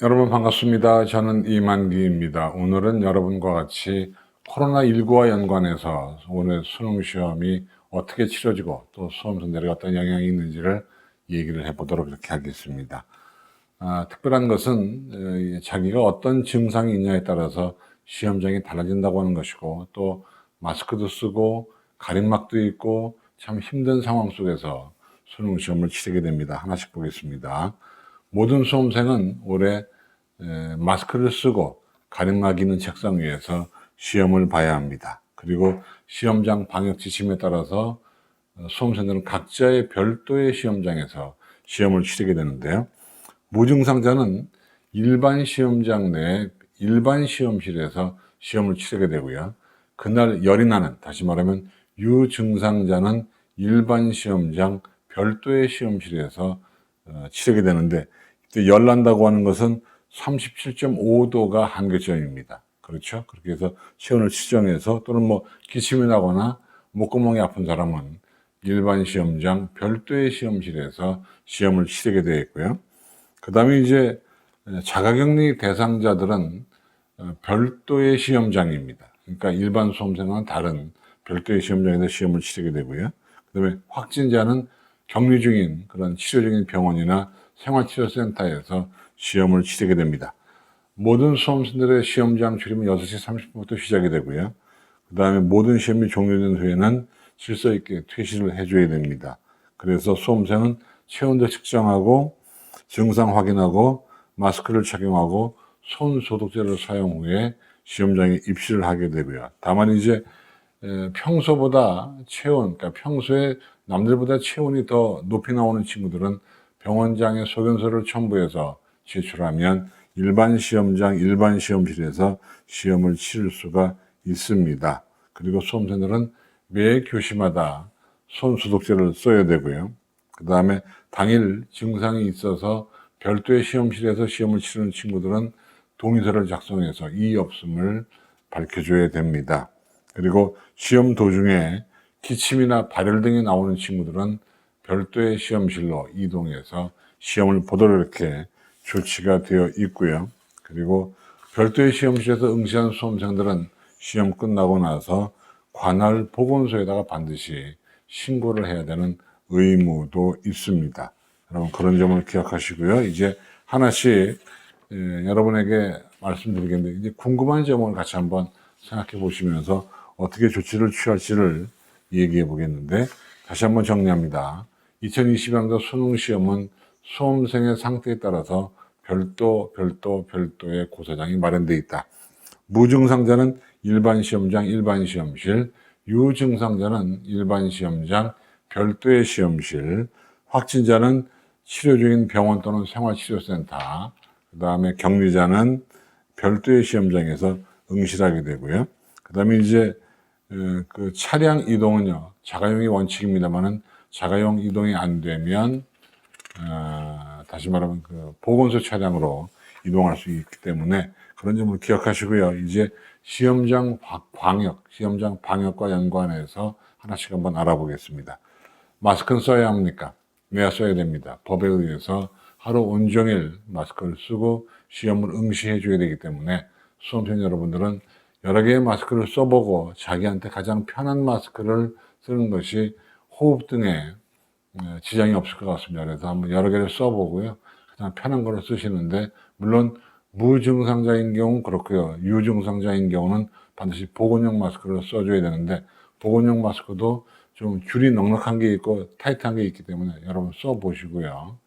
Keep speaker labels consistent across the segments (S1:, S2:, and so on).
S1: 여러분 반갑습니다. 저는 이만기입니다. 오늘은 여러분과 같이 코로나19와 연관해서 올해 수능 시험이 어떻게 치러지고 또 수험생들에게 어떤 영향이 있는지를 얘기를 해보도록 이렇게 하겠습니다. 특별한 것은 자기가 어떤 증상이 있냐에 따라서 시험장이 달라진다고 하는 것이고, 또 마스크도 쓰고 가림막도 있고 참 힘든 상황 속에서 수능 시험을 치르게 됩니다. 하나씩 보겠습니다. 모든 수험생은 올해 마스크를 쓰고 가림막 있는 책상 위에서 시험을 봐야 합니다. 그리고 시험장 방역 지침에 따라서 수험생들은 각자의 별도의 시험장에서 시험을 치르게 되는데요. 무증상자는 일반 시험장 내 일반 시험실에서 시험을 치르게 되고요. 그날 열이 나는, 다시 말하면 유증상자는 일반 시험장 별도의 시험실에서 치르게 되는데, 열 난다고 하는 것은 37.5도가 한계점입니다. 그렇죠? 그렇게 해서 체온을 측정해서, 또는 기침이 나거나 목구멍이 아픈 사람은 일반 시험장 별도의 시험실에서 시험을 치르게 되어 있고요. 그 다음에 이제 자가격리 대상자들은 별도의 시험장입니다. 그러니까 일반 수험생과는 다른 별도의 시험장에서 시험을 치르게 되고요. 그 다음에 확진자는 격리 중인 그런 치료 중인 병원이나 생활치료센터에서 시험을 치르게 됩니다. 모든 수험생들의 시험장 출입은 6시 30분부터 시작이 되고요. 그 다음에 모든 시험이 종료된 후에는 질서 있게 퇴실을 해줘야 됩니다. 그래서 수험생은 체온도 측정하고 증상 확인하고 마스크를 착용하고 손 소독제를 사용 후에 시험장에 입실을 하게 되고요. 다만 이제 평소보다 체온, 그러니까 평소에 남들보다 체온이 더 높이 나오는 친구들은 병원장에 소견서를 첨부해서 제출하면 일반 시험장, 일반 시험실에서 시험을 치를 수가 있습니다. 그리고 수험생들은 매 교시마다 손 소독제를 써야 되고요. 그 다음에 당일 증상이 있어서 별도의 시험실에서 시험을 치르는 친구들은 동의서를 작성해서 이의 없음을 밝혀줘야 됩니다. 그리고 시험 도중에 기침이나 발열 등이 나오는 친구들은 별도의 시험실로 이동해서 시험을 보도록 이렇게 조치가 되어 있고요. 그리고 별도의 시험실에서 응시한 수험생들은 시험 끝나고 나서 관할 보건소에다가 반드시 신고를 해야 되는 의무도 있습니다. 여러분 그런 점을 기억하시고요. 이제 하나씩 여러분에게 말씀드리겠는데, 이제 궁금한 점을 같이 한번 생각해 보시면서 어떻게 조치를 취할지를 얘기해 보겠는데, 다시 한번 정리합니다. 2020년도 수능 시험은 수험생의 상태에 따라서 별도의 고사장이 마련되어 있다. 무증상자는 일반 시험장, 일반 시험실, 유증상자는 일반 시험장, 별도의 시험실, 확진자는 치료 중인 병원 또는 생활치료센터, 그 다음에 격리자는 별도의 시험장에서 응시하게 되고요. 그 다음에 이제 그 차량 이동은요, 자가용이 원칙입니다만은 자가용 이동이 안 되면 다시 말하면 그 보건소 차량으로 이동할 수 있기 때문에 그런 점을 기억하시고요. 이제 시험장 방역과 연관해서 하나씩 한번 알아보겠습니다. 마스크는 써야 합니까? 네, 써야 됩니다. 법에 의해서 하루 온종일 마스크를 쓰고 시험을 응시해 줘야 되기 때문에 수험생 여러분들은 여러 개의 마스크를 써보고 자기한테 가장 편한 마스크를 쓰는 것이 호흡 등에 지장이 없을 것 같습니다. 그래서 한번 여러 개를 써보고요. 가장 편한 거를 쓰시는데, 물론 무증상자인 경우는 그렇고요. 유증상자인 경우는 반드시 보건용 마스크를 써줘야 되는데, 보건용 마스크도 좀 줄이 넉넉한 게 있고 타이트한 게 있기 때문에 여러분 써보시고요.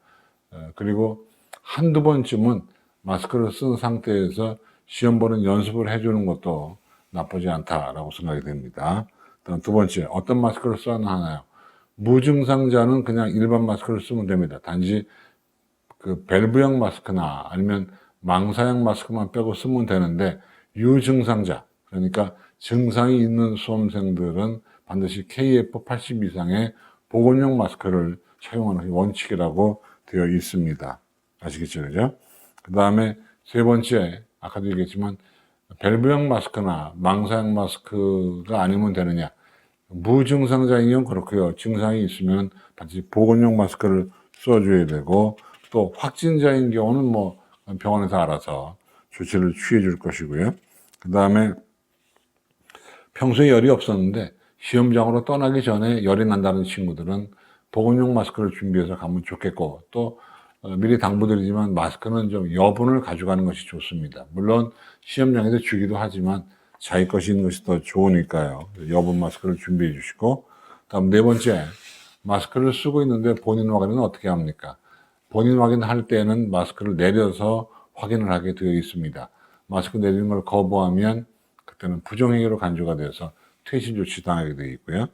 S1: 그리고 한두 번쯤은 마스크를 쓴 상태에서 시험 보는 연습을 해주는 것도 나쁘지 않다라고 생각이 됩니다. 다음 두 번째, 어떤 마스크를 써야 하나요? 무증상자는 그냥 일반 마스크를 쓰면 됩니다. 단지 그 밸브형 마스크나 아니면 망사형 마스크만 빼고 쓰면 되는데, 유증상자, 그러니까 증상이 있는 수험생들은 반드시 KF80 이상의 보건용 마스크를 착용하는 것이 원칙이라고 되어 있습니다. 아시겠죠? 그죠? 그 다음에 세 번째, 아까도 얘기했지만 밸브형 마스크나 망사형 마스크가 아니면 되느냐? 무증상자인 경우 그렇고요. 증상이 있으면 반드시 보건용 마스크를 써줘야 되고, 또 확진자인 경우는 병원에서 알아서 조치를 취해 줄 것이고요. 그 다음에 평소에 열이 없었는데 시험장으로 떠나기 전에 열이 난다는 친구들은 보건용 마스크를 준비해서 가면 좋겠고, 또 미리 당부드리지만 마스크는 좀 여분을 가져가는 것이 좋습니다. 물론 시험장에서 주기도 하지만 자기 것이 있는 것이 더 좋으니까요. 여분 마스크를 준비해 주시고, 다음 네 번째, 마스크를 쓰고 있는데 본인 확인은 어떻게 합니까? 본인 확인할 때는 마스크를 내려서 확인을 하게 되어 있습니다. 마스크 내리는 걸 거부하면 그때는 부정행위로 간주가 돼서 퇴실 조치 당하게 되어 있고요.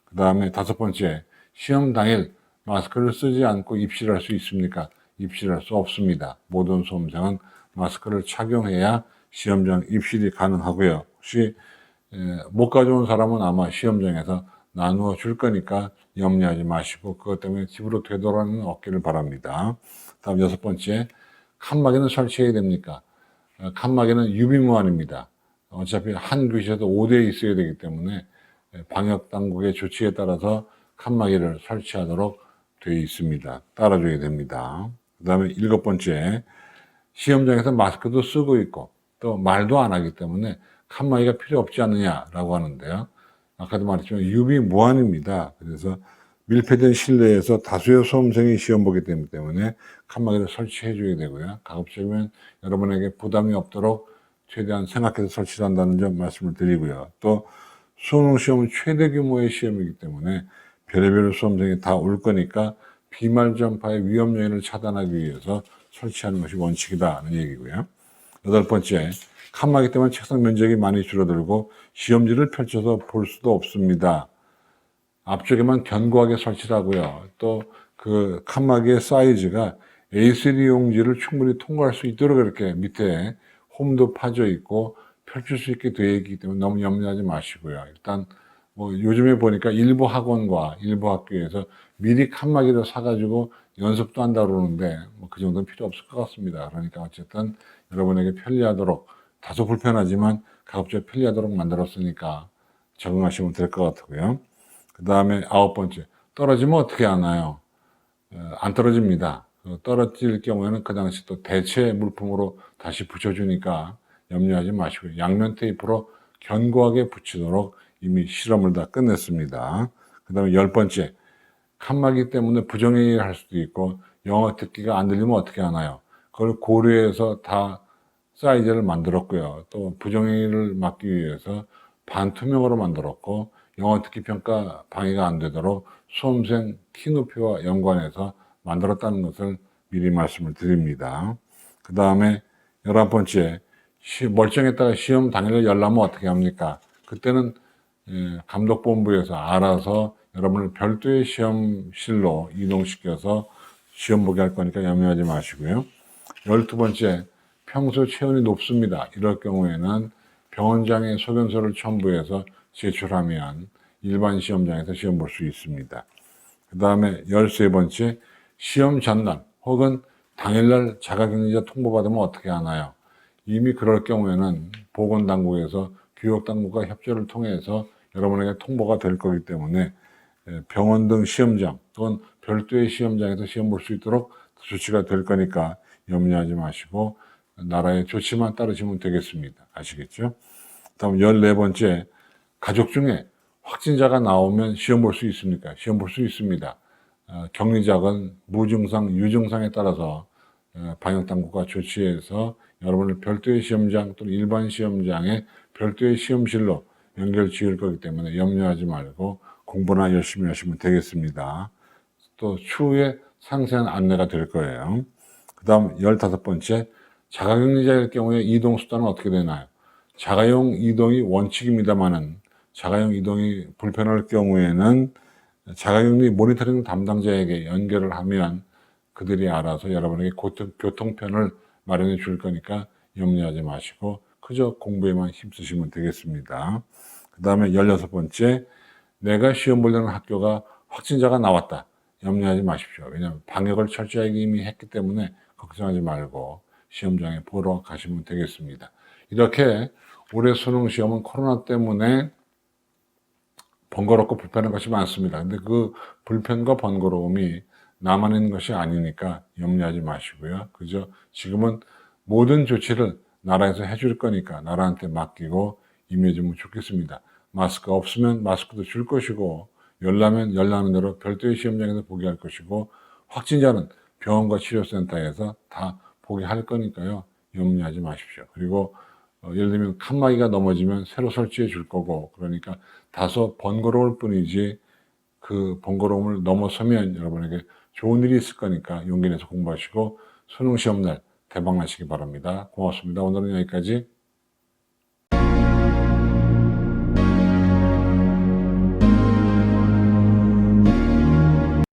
S1: 그 다음에 다섯 번째, 시험 당일 마스크를 쓰지 않고 입실할 수 있습니까? 입실할 수 없습니다. 모든 수험생은 마스크를 착용해야 시험장 입실이 가능하고요. 혹시 못 가져온 사람은 아마 시험장에서 나누어 줄 거니까 염려하지 마시고 그것 때문에 집으로 되돌아는 없기를 바랍니다. 다음 여섯 번째, 칸막이는 설치해야 됩니까? 칸막이는 유비무환입니다. 어차피 한 교실에도 5대 있어야 되기 때문에 방역 당국의 조치에 따라서 칸막이를 설치하도록 되어 있습니다. 따라줘야 됩니다. 그 다음에 일곱 번째, 시험장에서 마스크도 쓰고 있고 또 말도 안 하기 때문에 칸막이가 필요 없지 않느냐라고 하는데요. 아까도 말했지만 유비무환입니다. 그래서 밀폐된 실내에서 다수의 수험생이 시험 보기 때문에 칸막이를 설치해 줘야 되고요. 가급적이면 여러분에게 부담이 없도록 최대한 생각해서 설치를 한다는 점 말씀을 드리고요. 또 수능 시험은 최대 규모의 시험이기 때문에 별의별 수험생이 다 올 거니까 비말 전파의 위험 요인을 차단하기 위해서 설치하는 것이 원칙이다는 얘기고요. 여덟 번째, 칸막이 때문에 책상 면적이 많이 줄어들고 시험지를 펼쳐서 볼 수도 없습니다. 앞쪽에만 견고하게 설치를 하고요. 또 그 칸막이의 사이즈가 A3 용지를 충분히 통과할 수 있도록 이렇게 밑에 홈도 파져 있고 펼칠 수 있게 되어 있기 때문에 너무 염려하지 마시고요. 일단 뭐 요즘에 보니까 일부 학원과 일부 학교에서 미리 칸막이를 사가지고 연습도 한다 그러는데 뭐 그 정도는 필요 없을 것 같습니다. 그러니까 어쨌든 여러분에게 편리하도록, 다소 불편하지만 가급적 편리하도록 만들었으니까 적응하시면 될 것 같고요. 그 다음에 아홉 번째, 떨어지면 어떻게 하나요? 안 떨어집니다. 떨어질 경우에는 그 당시 또 대체 물품으로 다시 붙여주니까 염려하지 마시고요. 양면 테이프로 견고하게 붙이도록 이미 실험을 다 끝냈습니다. 그 다음에 열 번째, 칸막이 때문에 부정행위를 할 수도 있고 영어 듣기가 안 들리면 어떻게 하나요? 그걸 고려해서 다 사이즈를 만들었고요. 또 부정행위를 막기 위해서 반투명으로 만들었고 영어 듣기 평가 방해가 안 되도록 수험생 키 높이와 연관해서 만들었다는 것을 미리 말씀을 드립니다. 그 다음에 11번째, 멀쩡했다가 시험 당일에 열나면 어떻게 합니까? 그때는 감독본부에서 알아서 여러분을 별도의 시험실로 이동시켜서 시험 보게 할 거니까 염려하지 마시고요. 12번째, 평소 체온이 높습니다. 이럴 경우에는 병원장의 소견서를 첨부해서 제출하면 일반 시험장에서 시험 볼 수 있습니다. 그 다음에 13번째, 시험 전날 혹은 당일날 자가격리자 통보받으면 어떻게 하나요? 이미 그럴 경우에는 보건당국에서 교육당국과 협조를 통해서 여러분에게 통보가 될 거기 때문에 병원 등 시험장 또는 별도의 시험장에서 시험 볼 수 있도록 조치가 될 거니까 염려하지 마시고 나라의 조치만 따르시면 되겠습니다. 아시겠죠? 다음 14번째, 가족 중에 확진자가 나오면 시험 볼 수 있습니까? 시험 볼 수 있습니다. 격리작은 무증상, 유증상에 따라서 방역당국과 조치해서 여러분을 별도의 시험장 또는 일반 시험장에 별도의 시험실로 연결 지을 거기 때문에 염려하지 말고 공부나 열심히 하시면 되겠습니다. 또 추후에 상세한 안내가 될 거예요. 그 다음 15번째, 자가격리자일 경우에 이동수단은 어떻게 되나요? 자가용 이동이 원칙입니다만은 자가용 이동이 불편할 경우에는 자가격리 모니터링 담당자에게 연결을 하면 그들이 알아서 여러분에게 교통편을 마련해 줄 거니까 염려하지 마시고 그저 공부에만 힘쓰시면 되겠습니다. 그 다음에 16번째, 내가 시험 보려는 학교가 확진자가 나왔다. 염려하지 마십시오. 왜냐하면 방역을 철저하게 이미 했기 때문에 걱정하지 말고 시험장에 보러 가시면 되겠습니다. 이렇게 올해 수능 시험은 코로나 때문에 번거롭고 불편한 것이 많습니다. 근데 그 불편과 번거로움이 나만 있는 것이 아니니까 염려하지 마시고요. 그저 지금은 모든 조치를 나라에서 해줄 거니까 나라한테 맡기고 임해주면 좋겠습니다. 마스크 없으면 마스크도 줄 것이고, 열나면 열나는 대로 별도의 시험장에서 보게 할 것이고, 확진자는 병원과 치료센터에서 다 보게 할 거니까요. 염려하지 마십시오. 그리고 예를 들면 칸막이가 넘어지면 새로 설치해 줄 거고, 그러니까 다소 번거로울 뿐이지 그 번거로움을 넘어서면 여러분에게 좋은 일이 있을 거니까 용기 내서 공부하시고 수능 시험 날 대박 나시기 바랍니다. 고맙습니다. 오늘은 여기까지.